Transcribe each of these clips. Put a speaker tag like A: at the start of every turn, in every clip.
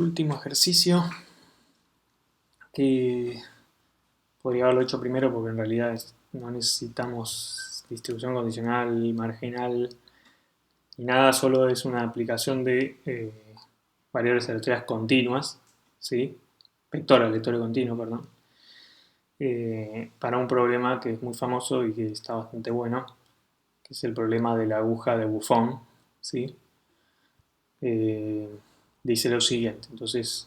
A: Último ejercicio que podría haberlo hecho primero porque en realidad no necesitamos distribución condicional, marginal ni nada, solo es una aplicación de variables aleatorias continuas, ¿sí? Vector aleatorio continuo, perdón, para un problema que es muy famoso y que está bastante bueno, que es el problema de la aguja de Buffon, ¿sí? Dice lo siguiente, entonces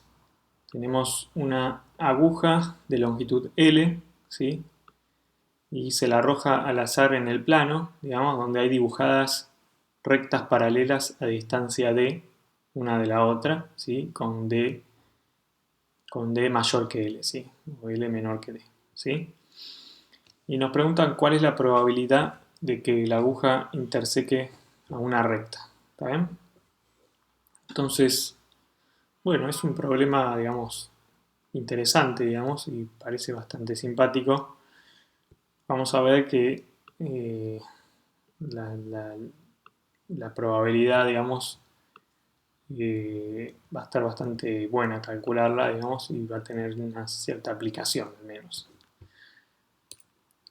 A: tenemos una aguja de longitud L, ¿sí? Y se la arroja al azar en el plano, digamos, donde hay dibujadas rectas paralelas a distancia d, una de la otra, ¿sí? Con d mayor que L, ¿sí? O L menor que d, ¿sí? Y nos preguntan cuál es la probabilidad de que la aguja interseque a una recta, ¿está bien? Entonces, bueno, es un problema, digamos, interesante, digamos, y parece bastante simpático. Vamos a ver que la, la- la probabilidad, digamos, va a estar bastante buena calcularla, digamos, y va a tener una cierta aplicación al menos.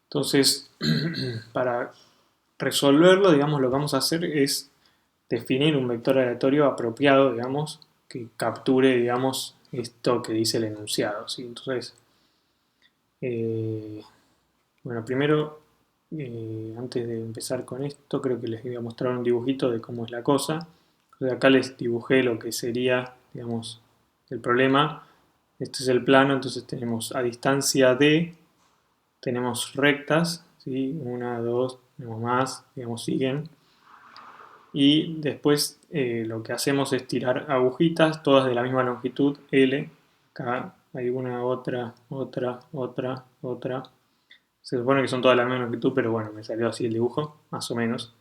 A: Entonces, para resolverlo, digamos, lo que vamos a hacer es definir un vector aleatorio apropiado, digamos, que capture, digamos, esto que dice el enunciado, ¿sí? Entonces, eh, bueno, primero, antes de empezar con esto, creo que les voy a mostrar un dibujito de cómo es la cosa. Entonces acá les dibujé lo que sería, digamos, el problema. Este es el plano, entonces tenemos a distancia d, tenemos rectas, ¿sí? Una, dos, tenemos más, digamos, siguen. Y después lo que hacemos es tirar agujitas, todas de la misma longitud, L. Acá hay una, otra, otra, otra, otra. Se supone que son todas la misma longitud, pero bueno, me salió así el dibujo, más o menos.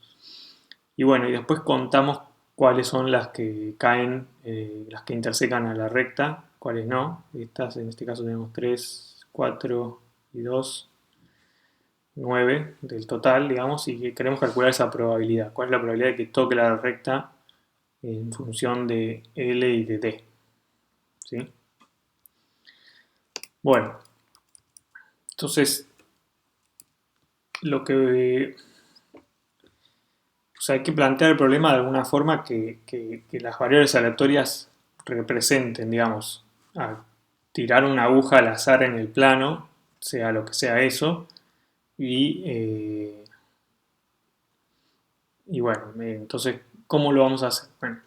A: Y bueno, y después contamos cuáles son las que caen, las que intersecan a la recta, cuáles no. Estas, en este caso tenemos 3, 4 y 2, 9 del total, digamos, y que queremos calcular esa probabilidad. ¿Cuál es la probabilidad de que toque la recta en función de L y de D? ¿Sí? Bueno, entonces lo que o sea, hay que plantear el problema de alguna forma que las variables aleatorias representen, digamos, a tirar una aguja al azar en el plano, sea lo que sea eso, y, eh, y bueno, entonces, ¿cómo lo vamos a hacer? Bueno,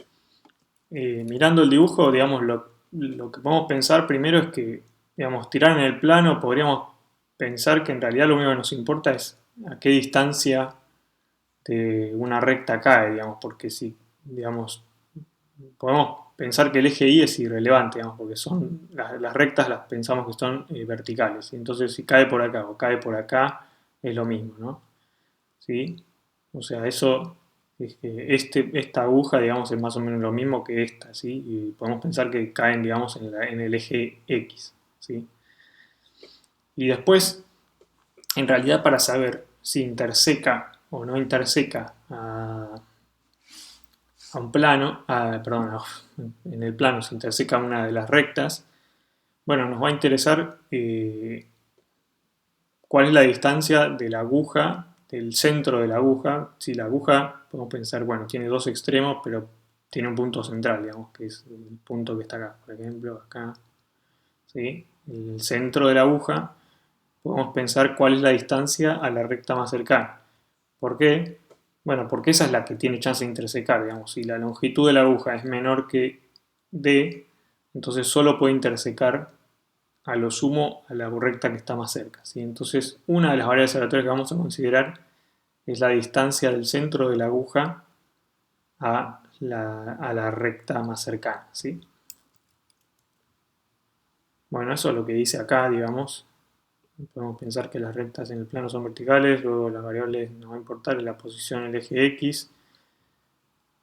A: mirando el dibujo, digamos, lo que podemos pensar primero es que, digamos, tirar en el plano, podríamos pensar que en realidad lo único que nos importa es a qué distancia de una recta cae, digamos, porque si, digamos, podemos pensar que el eje Y es irrelevante, digamos, porque son las rectas las pensamos que son verticales. Entonces, si cae por acá o cae por acá, es lo mismo, ¿no? ¿Sí? O sea, eso, esta aguja, digamos, es más o menos lo mismo que esta, ¿sí? Y podemos pensar que caen, digamos, en el eje X, ¿sí? Y después, en realidad, para saber si interseca o no interseca a un plano, perdón, en el plano se interseca una de las rectas, bueno, nos va a interesar cuál es la distancia de la aguja, del centro de la aguja. Si la aguja, podemos pensar, bueno, tiene dos extremos, pero tiene un punto central, digamos, que es el punto que está acá, por ejemplo, acá, ¿sí? El centro de la aguja, podemos pensar cuál es la distancia a la recta más cercana. ¿Por qué? Bueno, porque esa es la que tiene chance de intersecar, digamos. Si la longitud de la aguja es menor que d, entonces solo puede intersecar a lo sumo a la recta que está más cerca, ¿sí? Entonces, una de las variables aleatorias que vamos a considerar es la distancia del centro de la aguja a la recta más cercana, ¿sí? Bueno, eso es lo que dice acá, digamos. Podemos pensar que las rectas en el plano son verticales, luego las variables nos va a importar la posición en el eje X,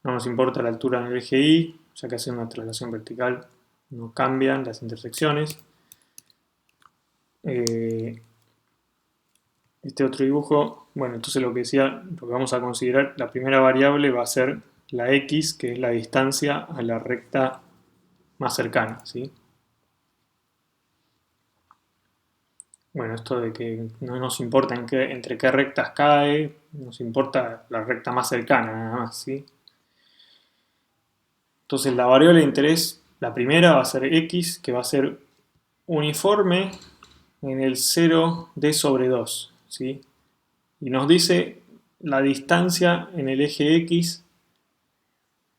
A: no nos importa la altura en el eje Y, ya que hace una traslación vertical no cambian las intersecciones. Este otro dibujo, bueno, entonces lo que decía, lo que vamos a considerar, la primera variable va a ser la X, que es la distancia a la recta más cercana, ¿sí? Bueno, esto de que no nos importa entre qué rectas cae, nos importa la recta más cercana nada más, ¿sí? Entonces la variable de interés, la primera va a ser x, que va a ser uniforme en el 0d sobre 2, ¿sí? Y nos dice la distancia en el eje x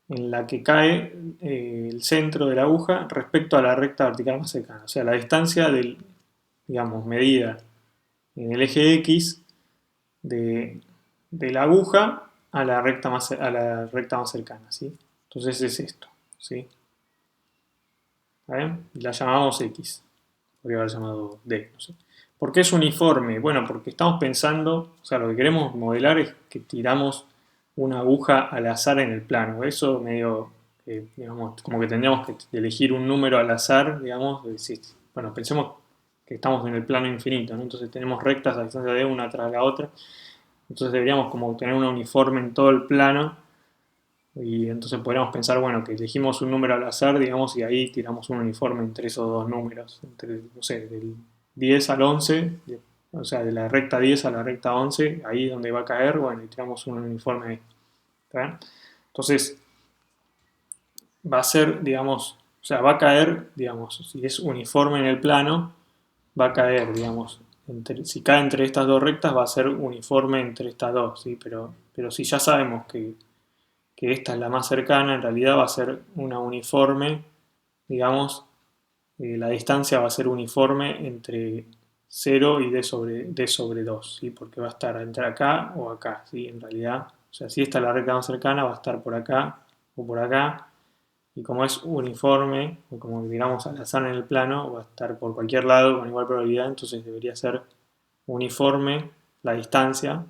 A: en la que cae el centro de la aguja respecto a la recta vertical más cercana. O sea, la distancia digamos, medida en el eje x de la aguja a la recta más cercana, ¿sí? Entonces es esto, ¿sí? ¿Vale? La llamamos x. Podría haber llamado d, no sé. ¿Por qué es uniforme? Bueno, porque estamos pensando, o sea, lo que queremos modelar es que tiramos una aguja al azar en el plano. Eso medio, digamos, como que tendríamos que elegir un número al azar, digamos. Bueno, pensemos que estamos en el plano infinito, ¿no? Entonces tenemos rectas a distancia de una tras la otra. Entonces deberíamos como tener una uniforme en todo el plano. Y entonces podríamos pensar, bueno, que elegimos un número al azar, digamos, y ahí tiramos un uniforme entre esos dos números, entre, no sé, del 10 al 11, o sea, de la recta 10 a la recta 11, ahí donde va a caer, bueno, y tiramos un uniforme ahí. ¿Está bien? Entonces, va a ser, digamos, o sea, va a caer, digamos, si es uniforme en el plano, va a caer, digamos, si cae entre estas dos rectas, va a ser uniforme entre estas dos, ¿sí? Pero si ya sabemos que esta es la más cercana, en realidad va a ser una uniforme, digamos, la distancia va a ser uniforme entre 0 y d sobre 2, ¿sí? Porque va a estar entre acá o acá, ¿sí? En realidad, o sea, si esta es la recta más cercana, va a estar por acá o por acá, y como es uniforme, o como miramos al azar en el plano, va a estar por cualquier lado con igual probabilidad, entonces debería ser uniforme la distancia,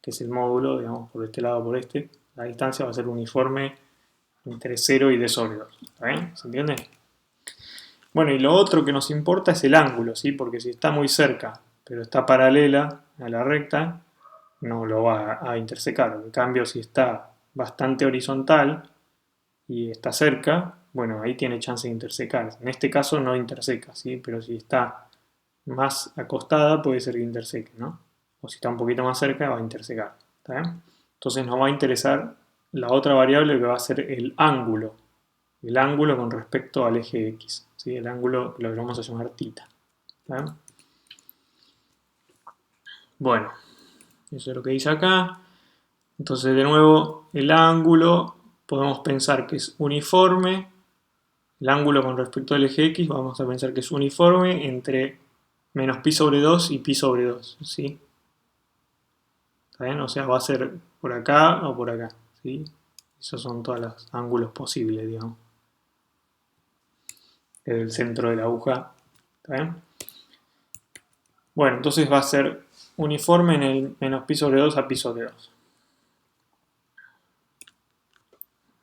A: que es el módulo, digamos, por este lado o por este, la distancia va a ser uniforme entre 0 y d sobre 2. ¿Está bien? ¿Se entiende? Bueno, y lo otro que nos importa es el ángulo, ¿sí? Porque si está muy cerca, pero está paralela a la recta, no lo va a intersecar. En cambio, si está bastante horizontal y está cerca, bueno, ahí tiene chance de intersecar. En este caso no interseca, ¿sí? Pero si está más acostada, puede ser que interseque, ¿no? O si está un poquito más cerca, va a intersecar. ¿Está bien? Entonces nos va a interesar la otra variable que va a ser el ángulo con respecto al eje X, ¿sí? El ángulo que lo vamos a llamar θ. ¿Está bien? Bueno, eso es lo que dice acá. Entonces, de nuevo, el ángulo podemos pensar que es uniforme. El ángulo con respecto al eje X vamos a pensar que es uniforme entre menos pi sobre 2 y pi sobre 2, ¿sí? ¿Está bien? O sea, va a ser por acá o por acá, ¿sí? Esos son todos los ángulos posibles, digamos. El centro de la aguja, ¿está bien? Bueno, entonces va a ser uniforme en el menos pi sobre 2 a pi sobre 2.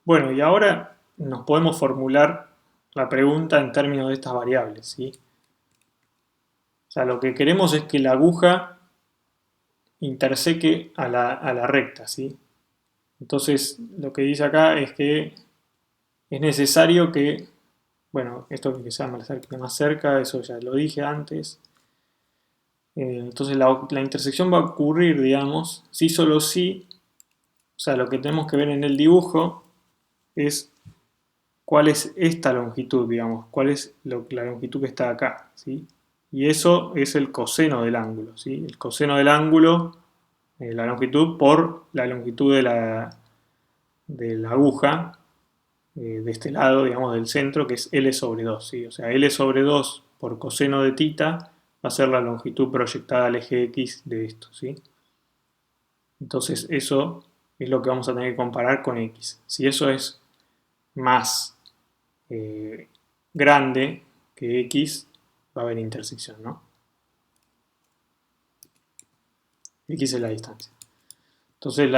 A: Bueno, y ahora nos podemos formular la pregunta en términos de estas variables, ¿sí? O sea, lo que queremos es que la aguja interseque a la recta, ¿sí? Entonces, lo que dice acá es que es necesario que, bueno, esto que sea más cerca, eso ya lo dije antes. Entonces, la intersección va a ocurrir, digamos, si solo si, o sea, lo que tenemos que ver en el dibujo es cuál es esta longitud, digamos, cuál es la longitud que está acá, ¿sí? Y eso es el coseno del ángulo, ¿sí? El coseno del ángulo, la longitud por la longitud de la aguja, de este lado, digamos, del centro, que es L sobre 2, ¿sí? O sea, L sobre 2 por coseno de θ va a ser la longitud proyectada al eje X de esto, ¿sí? Entonces eso es lo que vamos a tener que comparar con X. Si eso es más grande que X, va a haber intersección, ¿no? X es la distancia. Entonces,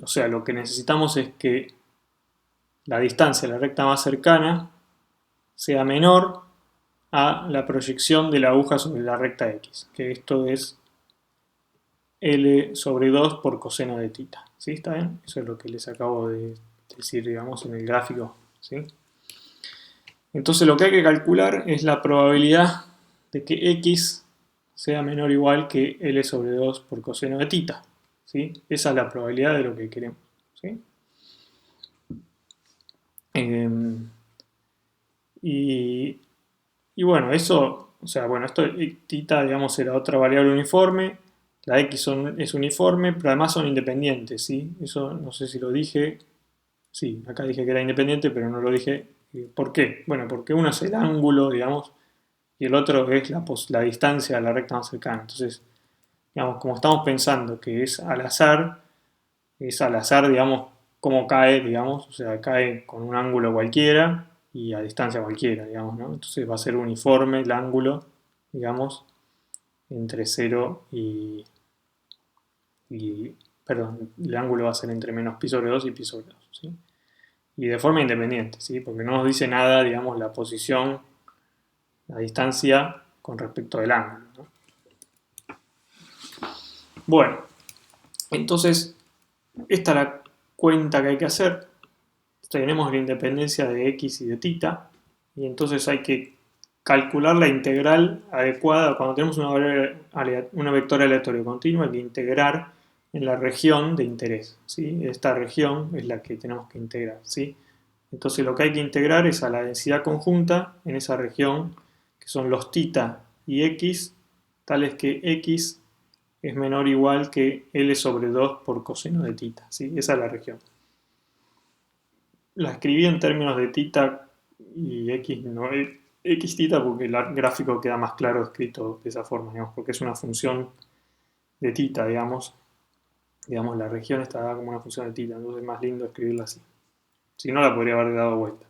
A: o sea, lo que necesitamos es que la distancia a la recta más cercana sea menor a la proyección de la aguja sobre la recta X, que esto es L sobre 2 por coseno de θ. ¿Sí? ¿Está bien? Eso es lo que les acabo de es decir, digamos, en el gráfico, ¿sí? Entonces lo que hay que calcular es la probabilidad de que x sea menor o igual que L sobre 2 por coseno de tita, ¿sí? Esa es la probabilidad de lo que queremos, ¿sí? Y, y bueno, eso, o sea, bueno, esto tita, digamos, era otra variable uniforme, la x es uniforme, pero además son independientes, ¿sí? Eso no sé si lo dije, sí, acá dije que era independiente, pero no lo dije. ¿Por qué? Bueno, porque uno es el ángulo, digamos, y el otro es la distancia a la recta más cercana. Entonces, digamos, como estamos pensando que es al azar, digamos, cómo cae, digamos, o sea, cae con un ángulo cualquiera y a distancia cualquiera, digamos, ¿no? Entonces va a ser uniforme el ángulo, digamos, entre 0 perdón, el ángulo va a ser entre menos pi sobre 2 y pi sobre 2, ¿sí? Y de forma independiente, ¿sí? Porque no nos dice nada, digamos, la posición, la distancia con respecto del ángulo, ¿no? Bueno, entonces, esta es la cuenta que hay que hacer. Tenemos la independencia de x y de tita, y entonces hay que calcular la integral adecuada. Cuando tenemos una vector aleatorio continua, hay que integrar en la región de interés, ¿sí? Esta región es la que tenemos que integrar, ¿sí? Entonces lo que hay que integrar es a la densidad conjunta en esa región, que son los tita y x, tales que x es menor o igual que L sobre 2 por coseno de tita, ¿sí? Esa es la región. La escribí en términos de tita y x, no x tita, porque el gráfico queda más claro escrito de esa forma, digamos, porque es una función de tita, digamos, la región está dada como una función de tita, entonces es más lindo escribirla así. Si no, la podría haber dado vuelta.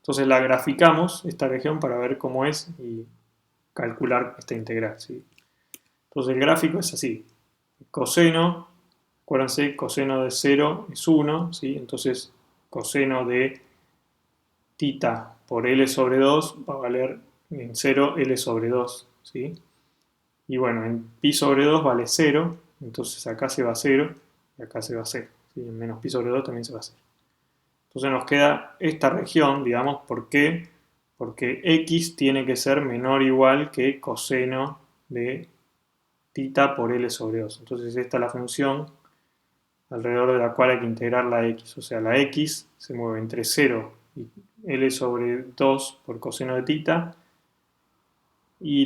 A: Entonces la graficamos, esta región, para ver cómo es y calcular esta integral, ¿sí? Entonces el gráfico es así. Coseno, acuérdense, coseno de 0 es 1, ¿sí? Entonces coseno de tita por L sobre 2 va a valer en 0 L sobre 2, ¿sí? Y bueno, en pi sobre 2 vale 0, entonces acá se va a 0 y acá se va a 0, ¿sí? En menos pi sobre 2 también se va a 0. Entonces nos queda esta región, digamos, ¿por qué? Porque x tiene que ser menor o igual que coseno de tita por L sobre 2. Entonces esta es la función alrededor de la cual hay que integrar la x. O sea, la x se mueve entre 0 y L sobre 2 por coseno de tita, y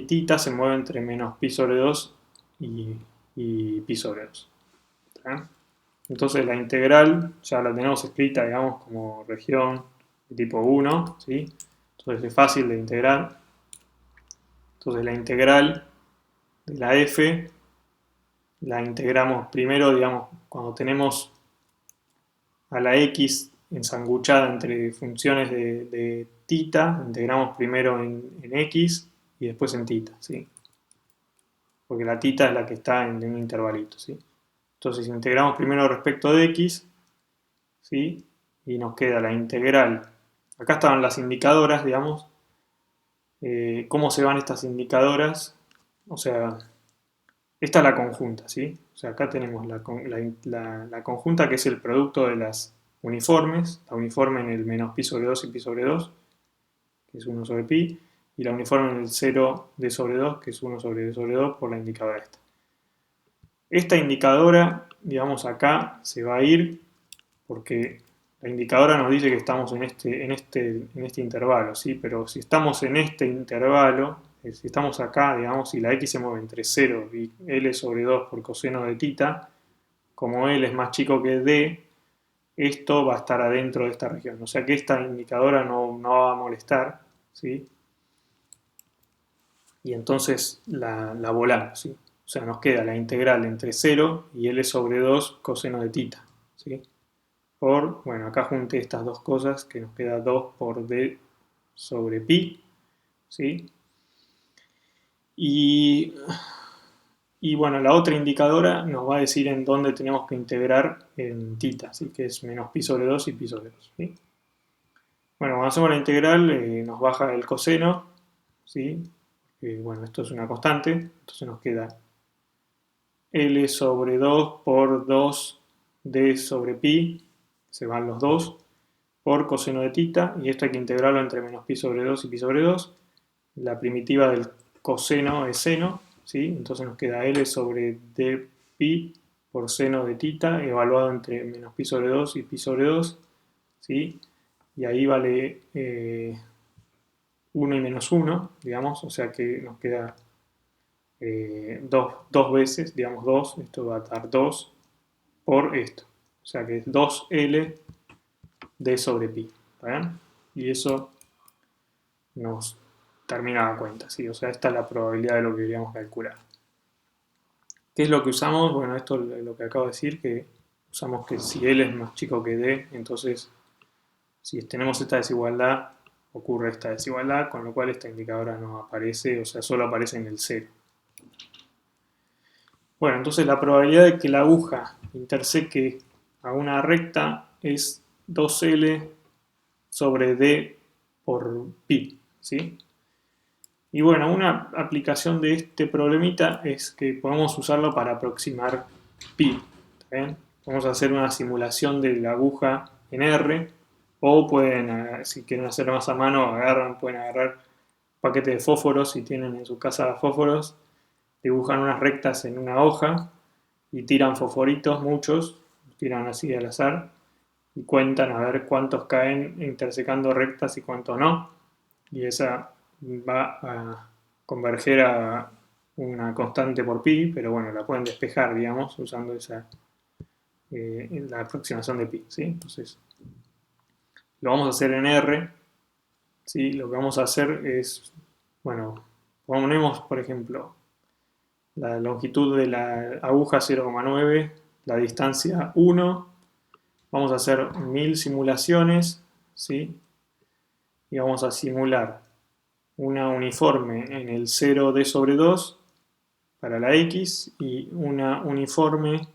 A: tita se mueve entre menos pi sobre 2 y pi sobre 2. ¿Está? Entonces la integral ya la tenemos escrita, digamos, como región de tipo 1, ¿sí? Entonces es fácil de integrar. Entonces la integral de la f la integramos primero, digamos, cuando tenemos a la x ensanguchada entre funciones de tita, integramos primero en x y después en tita, ¿sí? Porque la tita es la que está en un intervalito, ¿sí? Entonces integramos primero respecto de x, ¿sí? Y nos queda la integral. Acá estaban las indicadoras, digamos. ¿Cómo se van estas indicadoras? O sea, esta es la conjunta, ¿sí? O sea, acá tenemos la conjunta, que es el producto de las uniformes, la uniforme en el menos pi sobre 2 y pi sobre 2, que es 1 sobre pi, y la uniforme en el 0 d sobre 2, que es 1 sobre d sobre 2, por la indicadora esta. Esta indicadora, digamos, acá se va a ir porque la indicadora nos dice que estamos en este intervalo, ¿sí? Pero si estamos en este intervalo, si estamos acá, digamos, y la x se mueve entre 0 y L sobre 2 por coseno de tita, como L es más chico que D, esto va a estar adentro de esta región. O sea que esta indicadora no va a molestar, ¿sí? Y entonces la volamos, ¿sí? O sea, nos queda la integral entre 0 y L sobre 2 coseno de tita, ¿sí? Bueno, acá junté estas dos cosas, que nos queda 2 por d sobre pi, ¿sí? Y, y bueno, la otra indicadora nos va a decir en dónde tenemos que integrar en tita, ¿sí? Que es menos pi sobre 2 y pi sobre 2, ¿sí? Bueno, cuando hacemos la integral nos baja el coseno, ¿sí? Bueno, esto es una constante, entonces nos queda L sobre 2 por 2 d sobre pi, se van los dos, por coseno de tita, y esto hay que integrarlo entre menos pi sobre 2 y pi sobre 2. La primitiva del coseno es seno, ¿sí? Entonces nos queda L sobre d pi por seno de tita, evaluado entre menos pi sobre 2 y pi sobre 2, ¿sí? Y ahí vale 1 y menos 1, digamos, o sea que nos queda dos veces, digamos 2, esto va a dar 2 por esto, o sea que es 2L d sobre pi, ¿bien? Y eso nos termina la cuenta, ¿sí? O sea, esta es la probabilidad de lo que queríamos calcular. ¿Qué es lo que usamos? Bueno, esto es lo que acabo de decir, que usamos que si L es más chico que D, entonces si tenemos esta desigualdad, ocurre esta desigualdad, con lo cual esta indicadora no aparece, o sea, solo aparece en el 0. Bueno, entonces la probabilidad de que la aguja interseque a una recta es 2L sobre D por pi, ¿sí? Y bueno, una aplicación de este problemita es que podemos usarlo para aproximar pi. ¿Está bien? Vamos a hacer una simulación de la aguja en R, o pueden, si quieren hacerlo más a mano, pueden agarrar un paquete de fósforos, si tienen en su casa fósforos, dibujan unas rectas en una hoja y tiran fosforitos, muchos, tiran así al azar, y cuentan a ver cuántos caen intersecando rectas y cuántos no. Y esa va a converger a una constante por pi, pero bueno, la pueden despejar, digamos, usando esa la aproximación de pi, ¿sí? Entonces, lo vamos a hacer en R, ¿sí? Lo que vamos a hacer es, bueno, ponemos, por ejemplo, la longitud de la aguja 0,9, la distancia 1, vamos a hacer 1000 simulaciones, ¿sí? Y vamos a simular una uniforme en el 0D sobre 2 para la X y una uniforme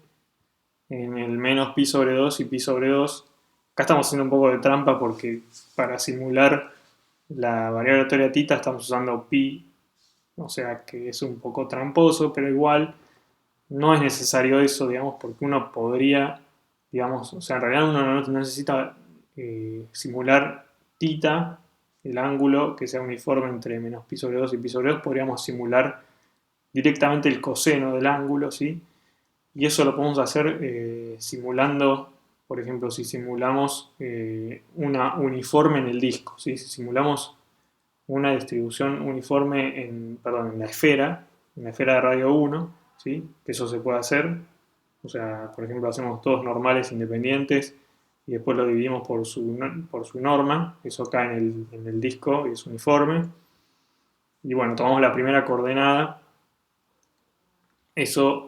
A: en el menos pi sobre 2 y pi sobre 2. Acá estamos haciendo un poco de trampa porque para simular la variable aleatoria tita estamos usando pi, o sea que es un poco tramposo, pero igual no es necesario eso, digamos, porque uno podría, digamos, o sea, en realidad uno no necesita simular tita, el ángulo que sea uniforme entre menos pi sobre 2 y pi sobre 2, podríamos simular directamente el coseno del ángulo, ¿sí? Y eso lo podemos hacer simulando, por ejemplo, si simulamos una uniforme en el disco, ¿sí? Si simulamos una distribución uniforme en la esfera de radio 1, ¿sí? Que eso se puede hacer. O sea, por ejemplo, hacemos todos normales independientes y después lo dividimos por su norma, eso cae en el disco y es uniforme. Y bueno, tomamos la primera coordenada, eso,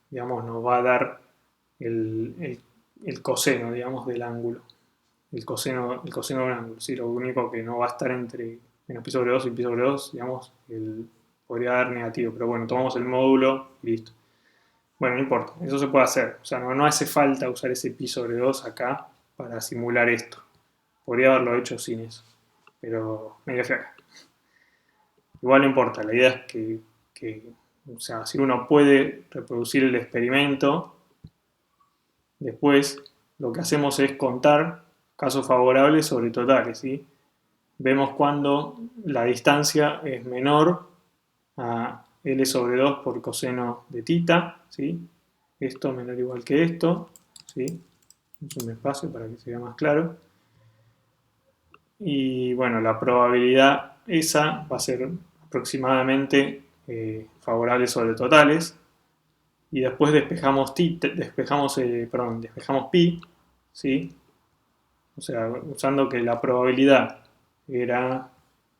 A: digamos, nos va a dar el coseno, digamos, del ángulo. El coseno de un ángulo. Sí, lo único que no va a estar entre menos pi sobre 2 y pi sobre 2, digamos, podría dar negativo. Pero bueno, tomamos el módulo y listo. Bueno, no importa, eso se puede hacer. O sea, no hace falta usar ese pi sobre 2 acá para simular esto. Podría haberlo hecho sin eso. Pero medio feo. Igual no importa, la idea es que, o sea, si uno puede reproducir el experimento, después lo que hacemos es contar casos favorables sobre totales, ¿sí? Vemos cuando la distancia es menor a L sobre 2 por coseno de tita, ¿sí? Esto menor o igual que esto, ¿sí? Es un espacio para que se vea más claro. Y bueno, la probabilidad esa va a ser aproximadamente favorable sobre totales. Y después despejamos pi, ¿sí? O sea, usando que la probabilidad era,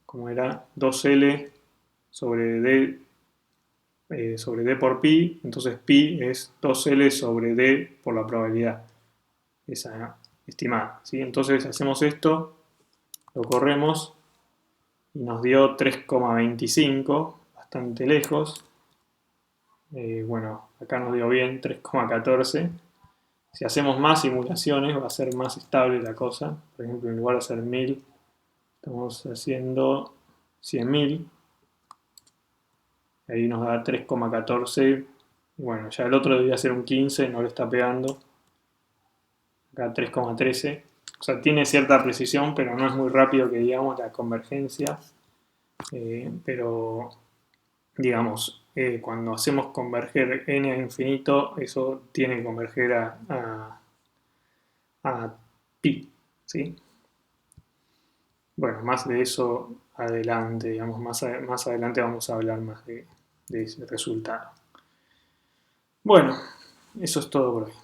A: como era, 2L sobre D por pi, entonces pi es 2L sobre D por la probabilidad, esa estimada, ¿sí? Entonces hacemos esto, lo corremos y nos dio 3,25, bastante lejos. Bueno, acá nos dio bien 3,14. Si hacemos más simulaciones va a ser más estable la cosa. Por ejemplo, en lugar de hacer 1000, estamos haciendo 100.000. Ahí nos da 3,14. Bueno, ya el otro debería ser un 15, no le está pegando. acá 3,13. O sea, tiene cierta precisión, pero no es muy rápido que digamos la convergencia. Pero, digamos, cuando hacemos converger n a infinito, eso tiene que converger a pi, ¿sí? Bueno, más de eso adelante, digamos, más adelante vamos a hablar más de ese resultado. Bueno, eso es todo por hoy.